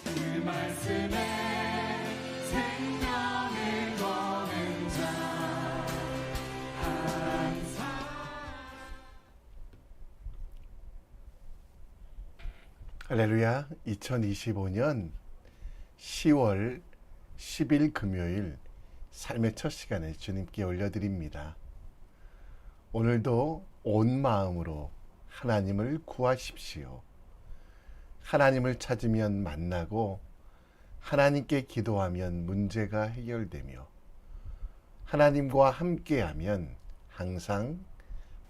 그 말씀에 생명을 거는 자 항상. 할렐루야. 2025년 10월 10일 금요일 삶의 첫 시간에 주님께 올려드립니다. 오늘도 온 마음으로 하나님을 구하십시오. 하나님을 찾으면 만나고 하나님께 기도하면 문제가 해결되며 하나님과 함께하면 항상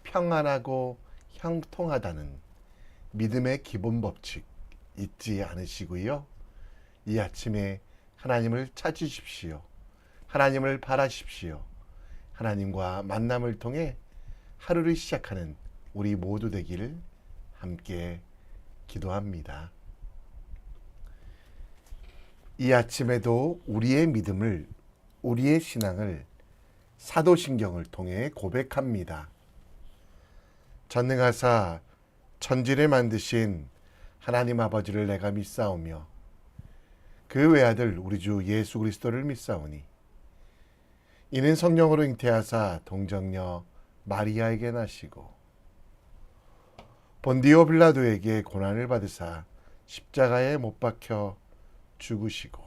평안하고 형통하다는 믿음의 기본 법칙 잊지 않으시고요. 이 아침에 하나님을 찾으십시오. 하나님을 바라십시오. 하나님과 만남을 통해 하루를 시작하는 우리 모두 되기를 함께 기도합니다. 이 아침에도 우리의 믿음을, 우리의 신앙을 사도신경을 통해 고백합니다. 전능하사 천지를 만드신 하나님 아버지를 내가 믿사오며 그 외아들 우리 주 예수 그리스도를 믿사오니 이는 성령으로 잉태하사 동정녀 마리아에게 나시고 본디오 빌라도에게 고난을 받으사 십자가에 못 박혀 죽으시고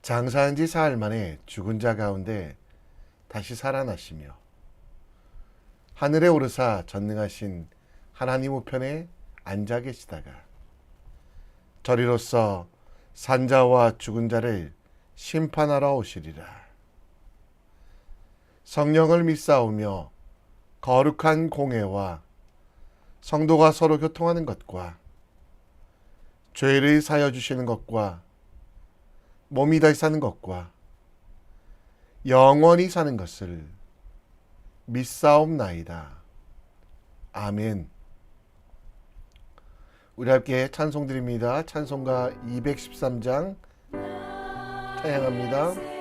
장사한 지 사흘 만에 죽은 자 가운데 다시 살아나시며 하늘에 오르사 전능하신 하나님 우편에 앉아 계시다가 저리로서 산자와 죽은 자를 심판하러 오시리라. 성령을 믿사오며 거룩한 공회와 성도가 서로 교통하는 것과 죄를 사여 주시는 것과 몸이 다시 사는 것과 영원히 사는 것을 믿사옵나이다. 아멘. 우리 함께 찬송 드립니다. 찬송가 213장 찬양합니다.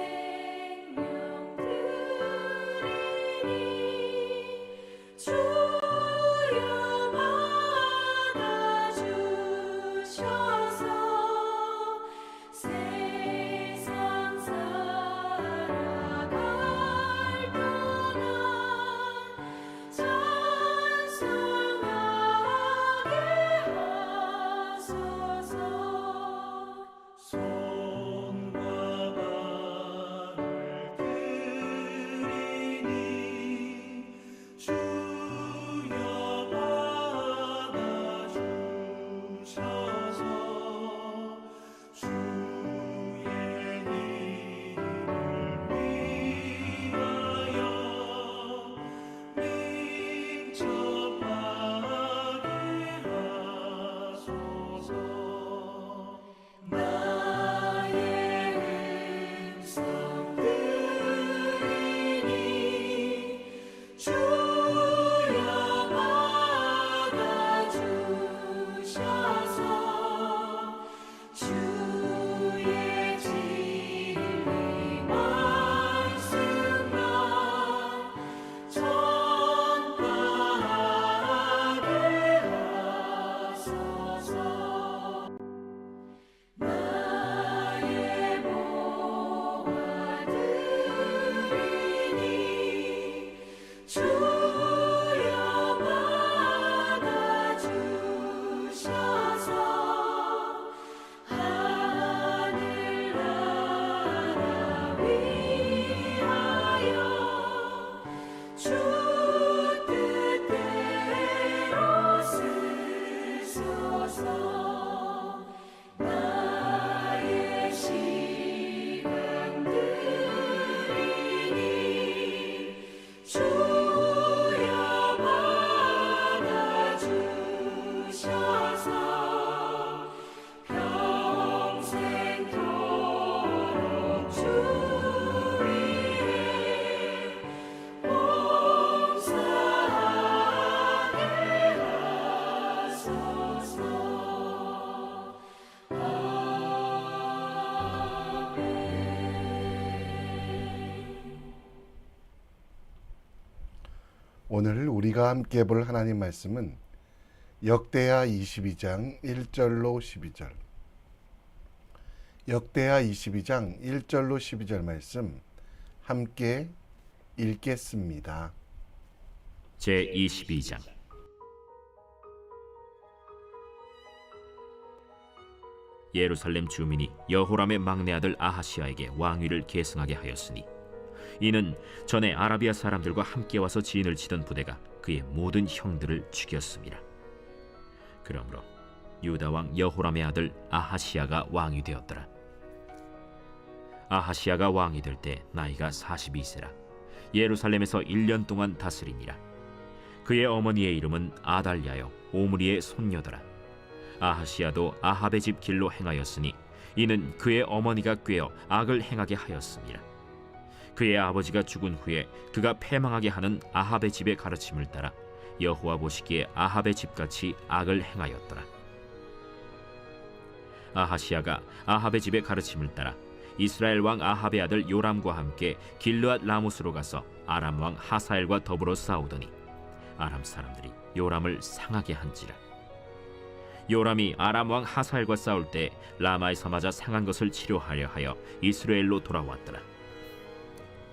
오늘 우리가 함께 볼 하나님 말씀은 역대하 22장 1절로 12절. 역대하 22장 1절로 12절 말씀 함께 읽겠습니다. 제22장. 예루살렘 주민이 여호람의 막내 아들 아하시아에게 왕위를 계승하게 하였으니 이는 전에 아라비아 사람들과 함께 와서 진을 치던 부대가 그의 모든 형들을 죽였습니다. 그러므로 유다 왕 여호람의 아들 아하시아가 왕이 되었더라. 아하시아가 왕이 될 때 나이가 42세라 예루살렘에서 1년 동안 다스리니라. 그의 어머니의 이름은 아달랴요 오므리의 손녀더라. 아하시아도 아합의 집 길로 행하였으니 이는 그의 어머니가 꾀어 악을 행하게 하였습니다. 그의 아버지가 죽은 후에 그가 패망하게 하는 아합의 집의 가르침을 따라 여호와 보시기에 아합의 집같이 악을 행하였더라. 아하시아가 아합의 집의 가르침을 따라 이스라엘 왕 아합의 아들 요람과 함께 길르앗 라모스로 가서 아람 왕 하사엘과 더불어 싸우더니 아람 사람들이 요람을 상하게 한지라. 요람이 아람 왕 하사엘과 싸울 때 라마에서 맞아 상한 것을 치료하려 하여 이스라엘로 돌아왔더라.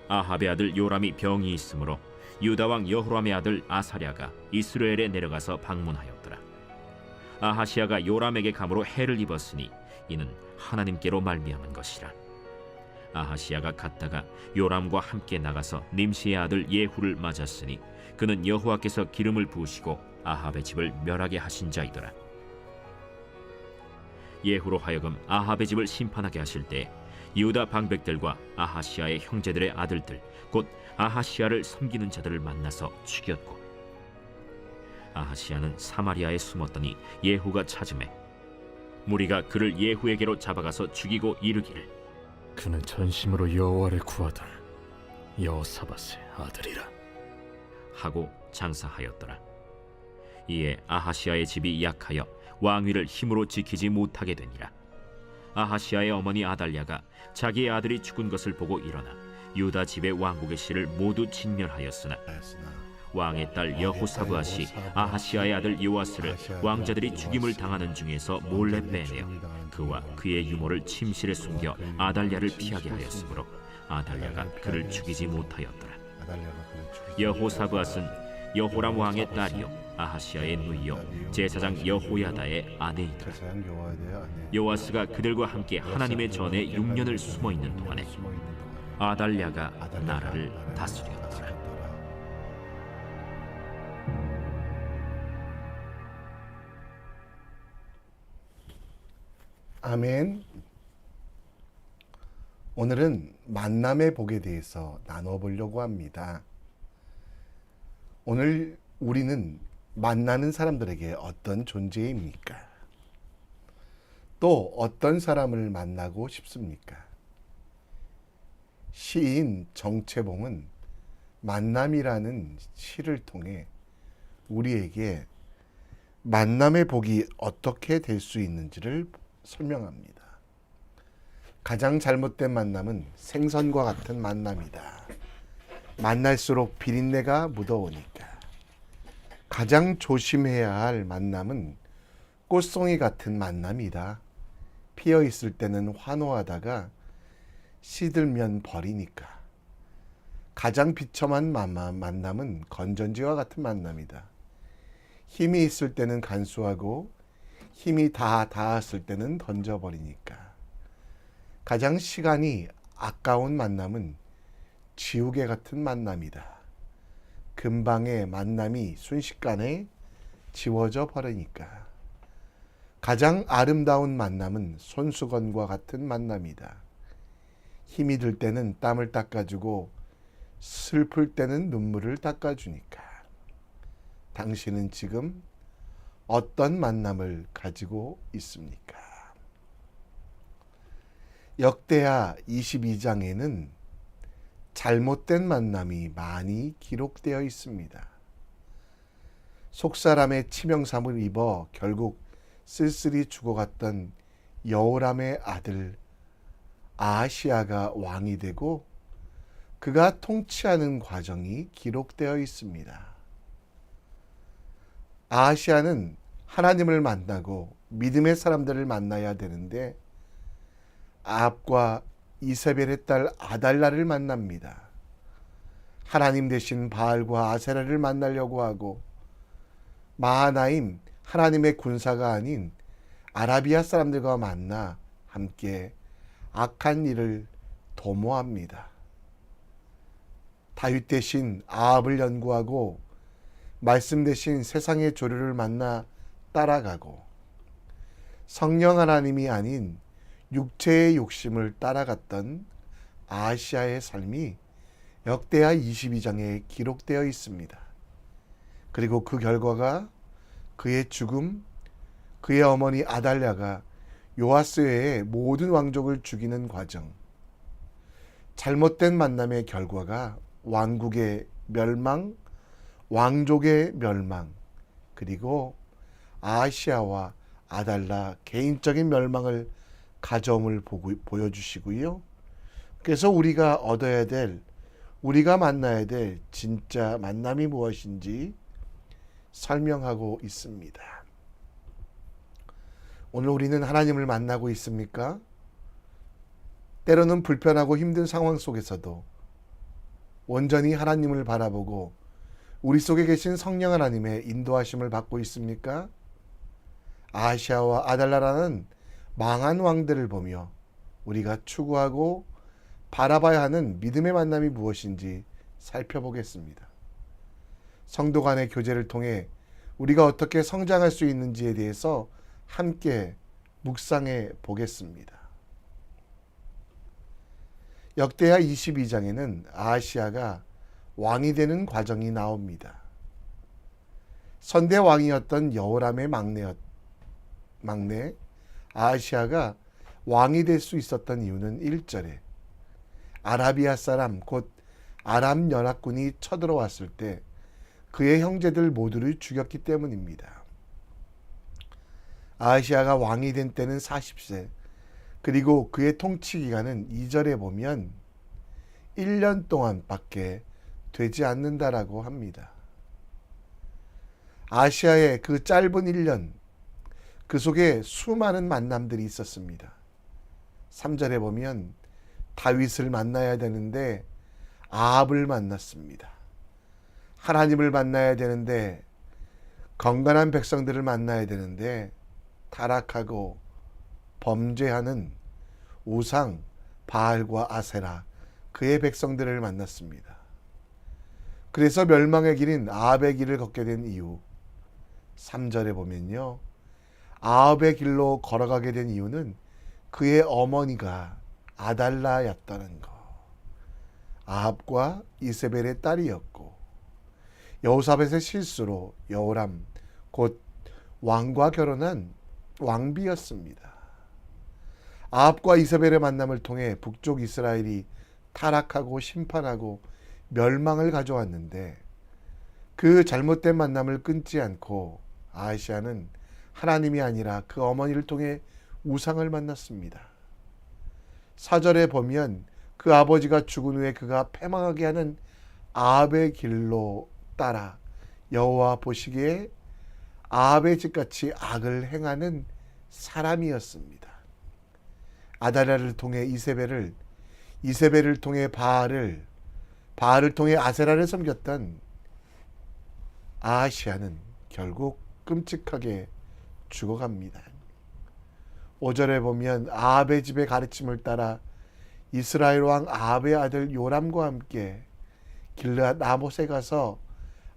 아합의 아들 요람이 병이 있으므로 유다 왕 여호람의 아들 아사랴가 이스라엘에 내려가서 방문하였더라. 아하시아가 요람에게 감으로 해를 입었으니 이는 하나님께로 말미암은 것이라. 아하시아가 갔다가 요람과 함께 나가서 님시의 아들 예후를 맞았으니 그는 여호와께서 기름을 부으시고 아합의 집을 멸하게 하신 자이더라. 예후로 하여금 아합의 집을 심판하게 하실 때 유다 방백들과 아하시아의 형제들의 아들들 곧 아하시아를 섬기는 자들을 만나서 죽였고 아하시아는 사마리아에 숨었더니 예후가 찾음에 무리가 그를 예후에게로 잡아가서 죽이고 이르기를 그는 전심으로 여호와를 구하던 여호사밧의 아들이라 하고 장사하였더라. 이에 아하시아의 집이 약하여 왕위를 힘으로 지키지 못하게 되니라. 아하시아의 어머니 아달랴가 자기의 아들이 죽은 것을 보고 일어나 유다 집의 왕국의 씨를 모두 진멸하였으나 왕의 딸 여호사브앗이 아하시아의 아들 요아스를 왕자들이 죽임을 당하는 중에서 몰래 빼내어 그와 그의 유모를 침실에 숨겨 아달랴를 피하게 하였으므로 아달랴가 그를 죽이지 못하였더라. 여호사브앗은 여호람 왕의 딸이요 아하시아의 누이요 제사장 여호야다의 아내이더라. 요아스가 그들과 함께 하나님의 전에 6년을 숨어 있는 동안에 아달랴가 나라를 다스렸더라. 아멘. 오늘은 만남의 복에 대해서 나눠보려고 합니다. 오늘 우리는 만나는 사람들에게 어떤 존재입니까? 또 어떤 사람을 만나고 싶습니까? 시인 정채봉은 만남이라는 시를 통해 우리에게 만남의 복이 어떻게 될 수 있는지를 설명합니다. 가장 잘못된 만남은 생선과 같은 만남이다. 만날수록 비린내가 묻어오니까. 가장 조심해야 할 만남은 꽃송이 같은 만남이다. 피어 있을 때는 환호하다가 시들면 버리니까. 가장 비참한 만남은 건전지와 같은 만남이다. 힘이 있을 때는 간수하고 힘이 다 닿았을 때는 던져버리니까. 가장 시간이 아까운 만남은 지우개 같은 만남이다. 금방의 만남이 순식간에 지워져 버리니까. 가장 아름다운 만남은 손수건과 같은 만남이다. 힘이 들 때는 땀을 닦아주고 슬플 때는 눈물을 닦아주니까. 당신은 지금 어떤 만남을 가지고 있습니까? 역대하 22장에는 잘못된 만남이 많이 기록되어 있습니다. 속사람의 치명상을 입어 결국 쓸쓸히 죽어갔던 여호람의 아들 아하시아가 왕이 되고 그가 통치하는 과정이 기록되어 있습니다. 아하시아는 하나님을 만나고 믿음의 사람들을 만나야 되는데 아합과 이세벨의 딸 아달라를 만납니다. 하나님 대신 바알과 아세라를 만나려고 하고 마하나임 하나님의 군사가 아닌 아라비아 사람들과 만나 함께 악한 일을 도모합니다. 다윗 대신 아합을 연구하고 말씀 대신 세상의 조류를 만나 따라가고 성령 하나님이 아닌 육체의 욕심을 따라갔던 아하시아의 삶이 역대하 22장에 기록되어 있습니다. 그리고 그 결과가 그의 죽음, 그의 어머니 아달랴가 요아스 외의 모든 왕족을 죽이는 과정, 잘못된 만남의 결과가 왕국의 멸망, 왕족의 멸망, 그리고 아하시아와 아달라 개인적인 멸망을 가져옴을 보여주시고요. 그래서 우리가 얻어야 될, 우리가 만나야 될 진짜 만남이 무엇인지 설명하고 있습니다. 오늘 우리는 하나님을 만나고 있습니까? 때로는 불편하고 힘든 상황 속에서도 온전히 하나님을 바라보고 우리 속에 계신 성령 하나님의 인도하심을 받고 있습니까? 아하시아와 아달라라는 망한 왕들을 보며 우리가 추구하고 바라봐야 하는 믿음의 만남이 무엇인지 살펴보겠습니다. 성도 간의 교제를 통해 우리가 어떻게 성장할 수 있는지에 대해서 함께 묵상해 보겠습니다. 역대하 22장에는 아하시아가 왕이 되는 과정이 나옵니다. 선대 왕이었던 여호람의 막내 아하시아가 왕이 될 수 있었던 이유는 1절에 아라비아 사람 곧 아람 연합군이 쳐들어왔을 때 그의 형제들 모두를 죽였기 때문입니다. 아하시아가 왕이 된 때는 40세, 그리고 그의 통치 기간은 2절에 보면 1년 동안밖에 되지 않는다라고 합니다. 아시아의 그 짧은 1년, 그 속에 수많은 만남들이 있었습니다. 3절에 보면 다윗을 만나야 되는데 아합을 만났습니다. 하나님을 만나야 되는데 건강한 백성들을 만나야 되는데 타락하고 범죄하는 우상 바알과 아세라 그의 백성들을 만났습니다. 그래서 멸망의 길인 아합의 길을 걷게 된 이유 3절에 보면요. 아합의 길로 걸어가게 된 이유는 그의 어머니가 아달라였다는 것. 아합과 이세벨의 딸이었고 여호사밧의 실수로 여호람 곧 왕과 결혼한 왕비였습니다. 아합과 이세벨의 만남을 통해 북쪽 이스라엘이 타락하고 심판하고 멸망을 가져왔는데 그 잘못된 만남을 끊지 않고 아하시아는 하나님이 아니라 그 어머니를 통해 우상을 만났습니다. 4절에 보면 그 아버지가 죽은 후에 그가 패망하게 하는 아합의 길로 따라 여호와 보시기에 아합의 집같이 악을 행하는 사람이었습니다. 아달랴를 통해 이세벨을 통해 바알을 통해 아세라를 섬겼던 아하시아는 결국 끔찍하게 죽어갑니다. 5절에 보면 아합의 집의 가르침을 따라 이스라엘 왕 아합의 아들 요람과 함께 길르앗 라못에 가서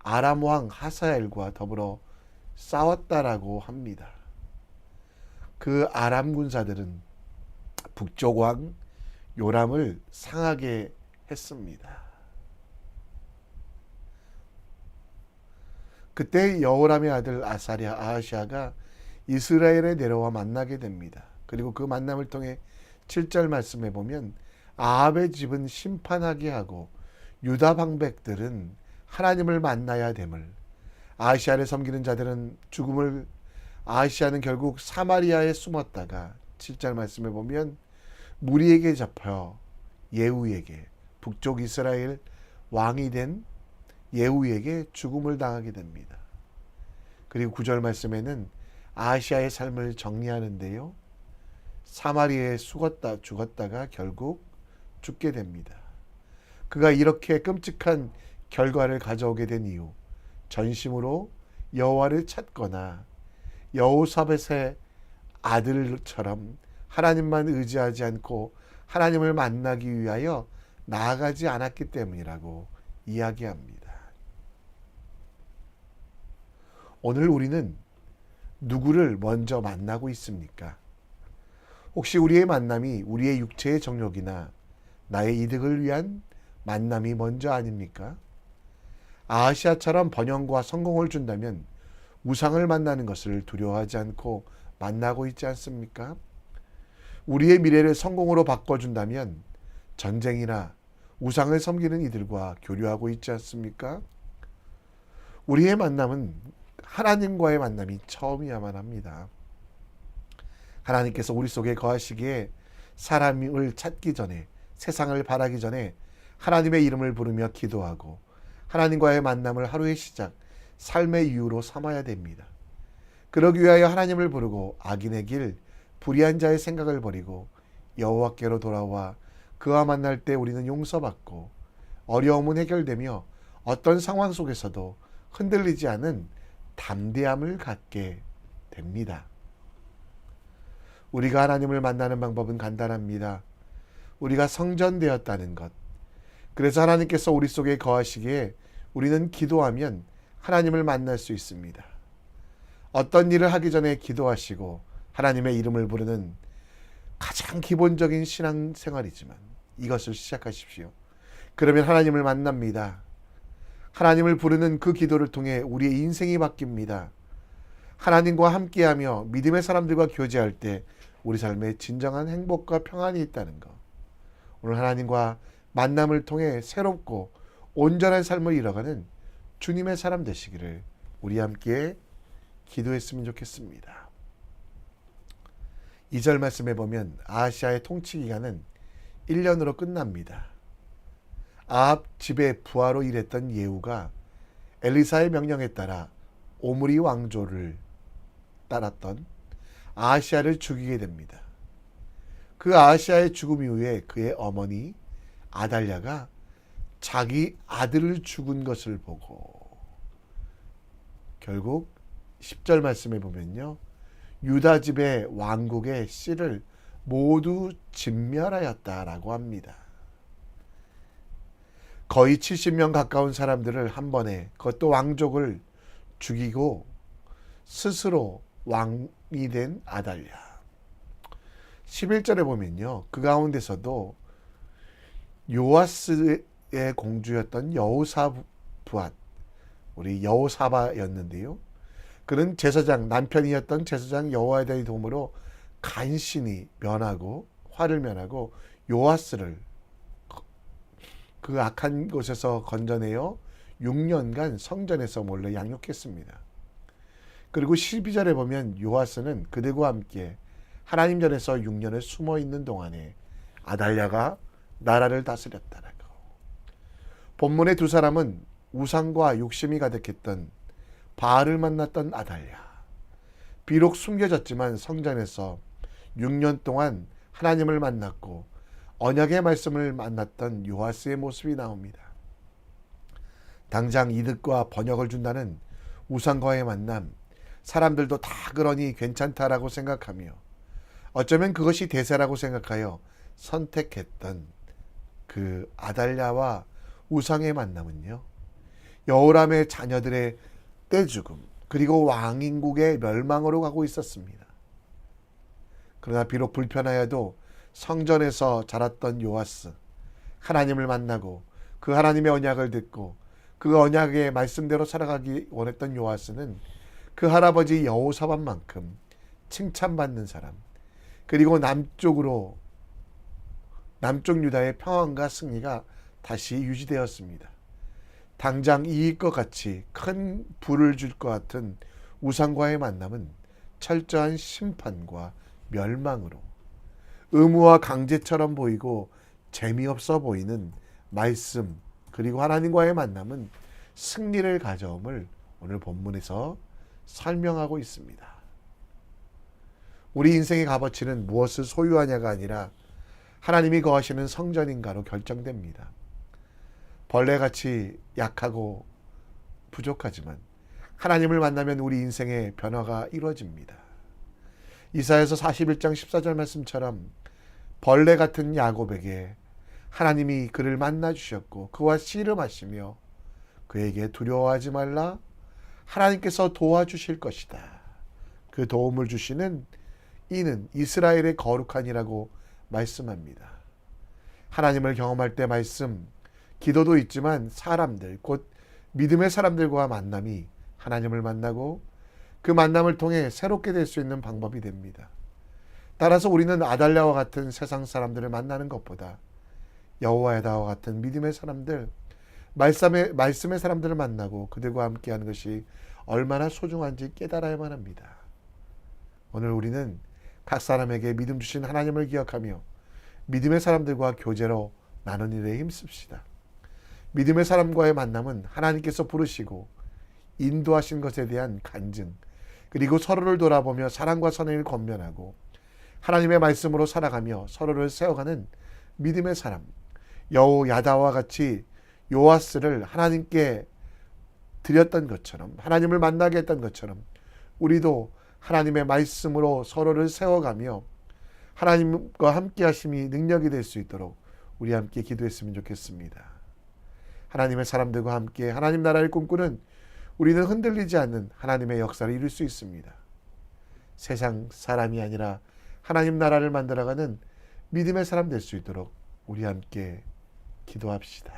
아람 왕 하사엘과 더불어 싸웠다라고 합니다. 그 아람 군사들은 북쪽 왕 요람을 상하게 했습니다. 그때 여호람의 아들 아하시아가 이스라엘에 내려와 만나게 됩니다. 그리고 그 만남을 통해 7절 말씀에 보면 아합의 집은 심판하게 하고 유다 방백들은 하나님을 만나야 됨을, 아하시아를 섬기는 자들은 죽음을, 아하시아는 결국 사마리아에 숨었다가 7절 말씀에 보면 무리에게 잡혀 예후에게, 북쪽 이스라엘 왕이 된 예후에게 죽음을 당하게 됩니다. 그리고 9절 말씀에는 아하시아의 삶을 정리하는데요. 사마리아에 죽었다가 결국 죽게 됩니다. 그가 이렇게 끔찍한 결과를 가져오게 된 이유, 전심으로 여호와를 찾거나 여호사밧의 아들처럼 하나님만 의지하지 않고 하나님을 만나기 위하여 나아가지 않았기 때문이라고 이야기합니다. 오늘 우리는 누구를 먼저 만나고 있습니까? 혹시 우리의 만남이 우리의 육체의 정욕이나 나의 이득을 위한 만남이 먼저 아닙니까? 아하시아처럼 번영과 성공을 준다면 우상을 만나는 것을 두려워하지 않고 만나고 있지 않습니까? 우리의 미래를 성공으로 바꿔준다면 전쟁이나 우상을 섬기는 이들과 교류하고 있지 않습니까? 우리의 만남은 하나님과의 만남이 처음이야만 합니다. 하나님께서 우리 속에 거하시기에 사람을 찾기 전에, 세상을 바라기 전에 하나님의 이름을 부르며 기도하고 하나님과의 만남을 하루의 시작, 삶의 이유로 삼아야 됩니다. 그러기 위하여 하나님을 부르고 악인의 길, 불의한 자의 생각을 버리고 여호와께로 돌아와 그와 만날 때 우리는 용서받고 어려움은 해결되며 어떤 상황 속에서도 흔들리지 않은 담대함을 갖게 됩니다. 우리가 하나님을 만나는 방법은 간단합니다. 우리가 성전되었다는 것. 그래서 하나님께서 우리 속에 거하시기에 우리는 기도하면 하나님을 만날 수 있습니다. 어떤 일을 하기 전에 기도하시고 하나님의 이름을 부르는 가장 기본적인 신앙생활이지만 이것을 시작하십시오. 그러면 하나님을 만납니다. 하나님을 부르는 그 기도를 통해 우리의 인생이 바뀝니다. 하나님과 함께하며 믿음의 사람들과 교제할 때 우리 삶에 진정한 행복과 평안이 있다는 것. 오늘 하나님과 만남을 통해 새롭고 온전한 삶을 이뤄가는 주님의 사람 되시기를 우리 함께 기도했으면 좋겠습니다. 2절 말씀에 보면 아하시아의 통치 기간은 1년으로 끝납니다. 아합 집의 부하로 일했던 예후가 엘리사의 명령에 따라 오므리 왕조를 따랐던 아하시아를 죽이게 됩니다. 그 아하시아의 죽음 이후에 그의 어머니 아달랴가 자기 아들을 죽은 것을 보고 결국 10절 말씀에 보면요. 유다 집의 왕국의 씨를 모두 진멸하였다라고 합니다. 거의 70명 가까운 사람들을 한 번에, 그것도 왕족을 죽이고 스스로 왕이 된 아달랴. 11절에 보면요. 그 가운데서도 요아스의 공주였던 여호사밧, 우리 여호사바였는데요. 그는 제사장, 남편이었던 제사장 여호야다의 도움으로 간신히 면하고 화를 면하고 요아스를 그 악한 곳에서 건져내어 6년간 성전에서 몰래 양육했습니다. 그리고 12절에 보면 요아스는 그들과 함께 하나님 전에서 6년을 숨어 있는 동안에 아달랴가 나라를 다스렸다라고. 본문의 두 사람은 우상과 욕심이 가득했던 바알을 만났던 아달랴. 비록 숨겨졌지만 성전에서 6년 동안 하나님을 만났고 언약의 말씀을 만났던 요아스의 모습이 나옵니다. 당장 이득과 번역을 준다는 우상과의 만남, 사람들도 다 그러니 괜찮다라고 생각하며 어쩌면 그것이 대세라고 생각하여 선택했던 그 아달랴와 우상의 만남은요. 여호람의 자녀들의 떼죽음 그리고 왕인국의 멸망으로 가고 있었습니다. 그러나 비록 불편하여도 성전에서 자랐던 요아스, 하나님을 만나고 그 하나님의 언약을 듣고 그 언약의 말씀대로 살아가기 원했던 요아스는 그 할아버지 여호사밧만큼 칭찬받는 사람, 그리고 남쪽 유다의 평안과 승리가 다시 유지되었습니다. 당장 이익과 같이 큰 부를 줄 것 같은 우상과의 만남은 철저한 심판과 멸망으로, 의무와 강제처럼 보이고 재미없어 보이는 말씀 그리고 하나님과의 만남은 승리를 가져옴을 오늘 본문에서 설명하고 있습니다. 우리 인생의 값어치는 무엇을 소유하냐가 아니라 하나님이 거하시는 성전인가로 결정됩니다. 벌레같이 약하고 부족하지만 하나님을 만나면 우리 인생의 변화가 이루어집니다. 이사야서 41장 14절 말씀처럼 벌레 같은 야곱에게 하나님이 그를 만나 주셨고 그와 씨름하시며 그에게 두려워하지 말라, 하나님께서 도와주실 것이다. 그 도움을 주시는 이는 이스라엘의 거룩한이라고 말씀합니다. 하나님을 경험할 때 말씀, 기도도 있지만 사람들, 곧 믿음의 사람들과 만남이 하나님을 만나고 그 만남을 통해 새롭게 될 수 있는 방법이 됩니다. 따라서 우리는 아달랴와 같은 세상 사람들을 만나는 것보다 여호와야다와 같은 믿음의 사람들, 말씀의 사람들을 만나고 그들과 함께하는 것이 얼마나 소중한지 깨달아야만 합니다. 오늘 우리는 각 사람에게 믿음 주신 하나님을 기억하며 믿음의 사람들과 교제로 나눈 일에 힘씁시다. 믿음의 사람과의 만남은 하나님께서 부르시고 인도하신 것에 대한 간증, 그리고 서로를 돌아보며 사랑과 선행을 권면하고 하나님의 말씀으로 살아가며 서로를 세워가는 믿음의 사람, 여호야다와 같이 요아스를 하나님께 드렸던 것처럼, 하나님을 만나게 했던 것처럼 우리도 하나님의 말씀으로 서로를 세워가며 하나님과 함께 하심이 능력이 될 수 있도록 우리 함께 기도했으면 좋겠습니다. 하나님의 사람들과 함께 하나님 나라를 꿈꾸는 우리는 흔들리지 않는 하나님의 역사를 이룰 수 있습니다. 세상 사람이 아니라 하나님 나라를 만들어가는 믿음의 사람 될 수 있도록 우리 함께 기도합시다.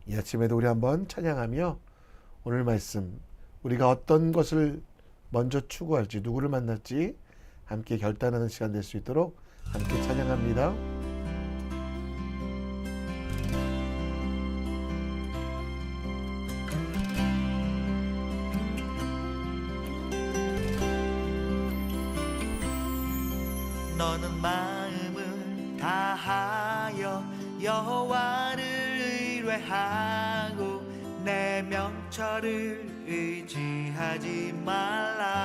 이 아침에도 우리 한번 찬양하며 오늘 말씀, 우리가 어떤 것을 먼저 추구할지, 누구를 만날지 함께 결단하는 시간 될 수 있도록 함께 찬양합니다. 너는 마음을 다하여 여호와를 의뢰하고 내 명철을 의지하지 말라.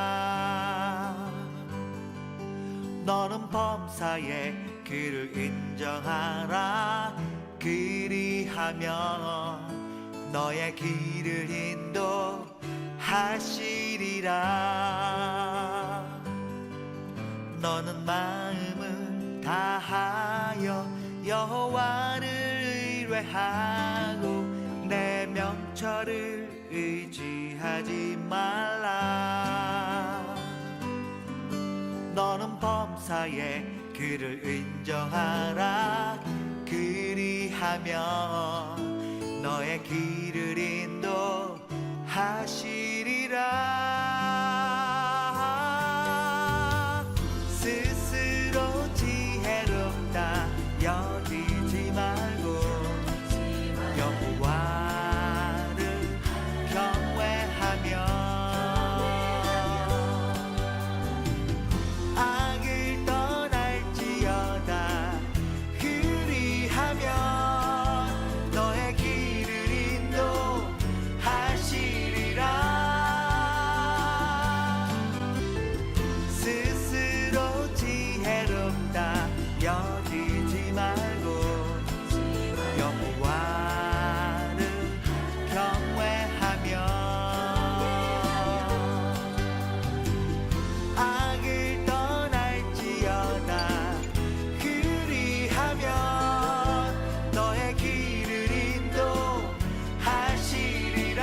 너는 범사에 그를 인정하라. 그리하면 너의 길을 인도하시리라. 너는 마음을 다하여 여호와를 의뢰하고 내 명철을 의지하지 말라. 너는 범사에 그를 인정하라. 그리하면 너의 길을 인도하시리라. 스스로 지혜롭다 여기지 말고 여호와를 경외하며 악을 떠날지어다. 그리하면 너의 길을 인도하시리라. 스스로 지혜롭다 여기지 말고 여호와를 경외하며 악을 떠날지어다. 그리하면 너의 길을 인도하시리라.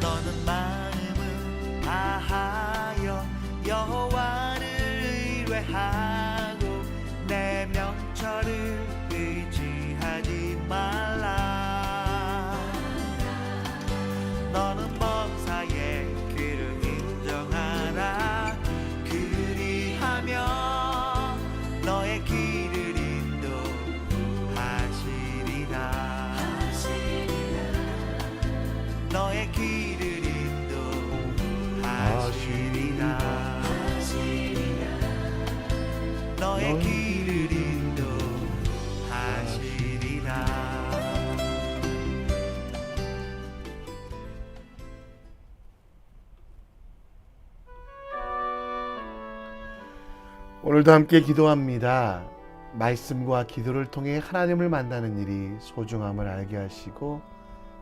너는 마음을 다하여 여호와를 의뢰하고 내 명철을 의지하지 말라. 너는 범사에 그를 인정하라. 그리하면 너의 길을 인도하시리라. 너의 길을 인도하시리라. 너의 길을 인도하시리라. 오늘도 함께 기도합니다. 말씀과 기도를 통해 하나님을 만나는 일이 소중함을 알게 하시고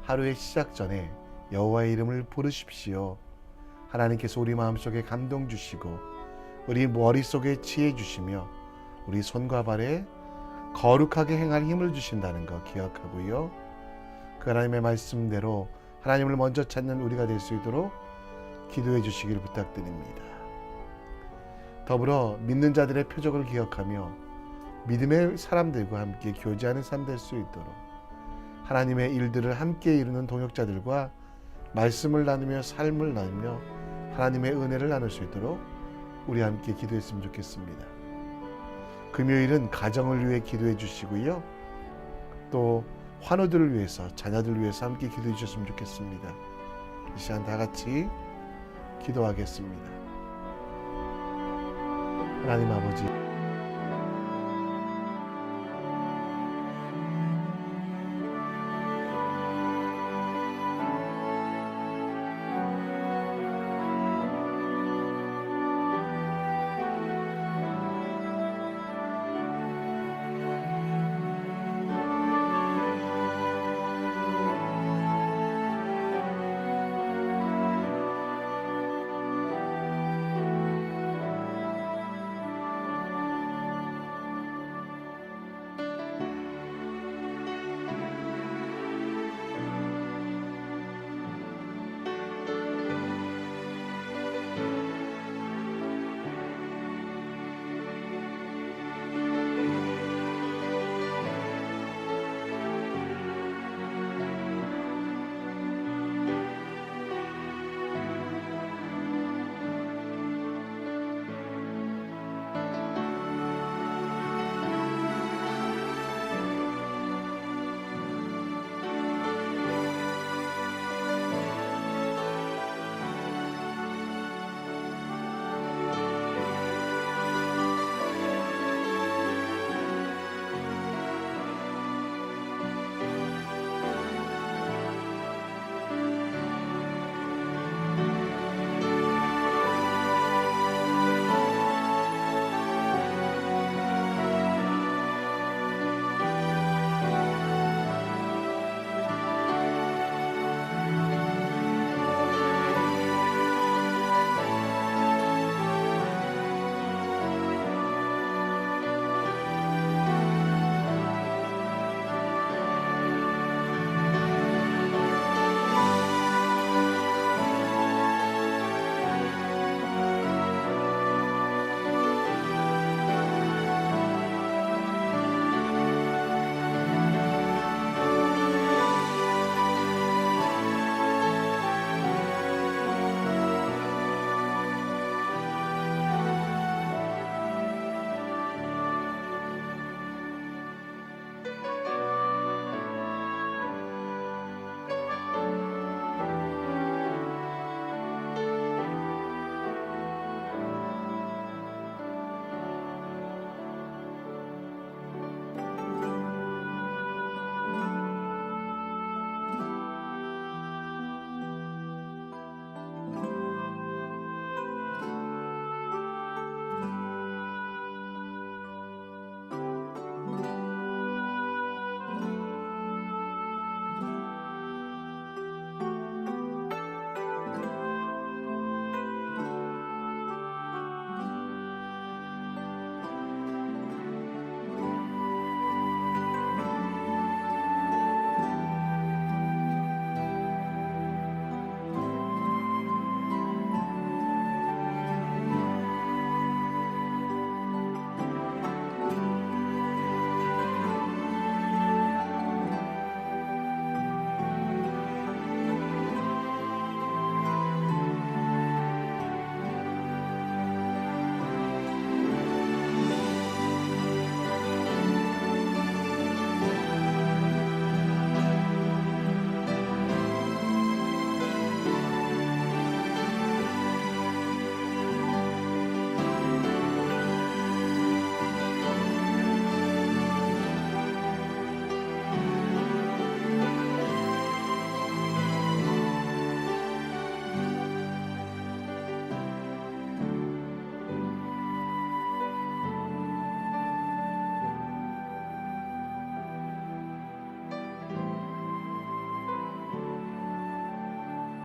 하루의 시작 전에 여호와의 이름을 부르십시오. 하나님께서 우리 마음속에 감동 주시고 우리 머릿속에 지혜 주시며 우리 손과 발에 거룩하게 행할 힘을 주신다는 거 기억하고요. 그 하나님의 말씀대로 하나님을 먼저 찾는 우리가 될 수 있도록 기도해 주시기를 부탁드립니다. 더불어 믿는 자들의 표적을 기억하며 믿음의 사람들과 함께 교제하는 삶 될 수 있도록 하나님의 일들을 함께 이루는 동역자들과 말씀을 나누며 삶을 나누며 하나님의 은혜를 나눌 수 있도록 우리 함께 기도했으면 좋겠습니다. 금요일은 가정을 위해 기도해 주시고요. 또 환우들을 위해서, 자녀들을 위해서 함께 기도해 주셨으면 좋겠습니다. 이 시간 다 같이 기도하겠습니다. 하나님 아버지,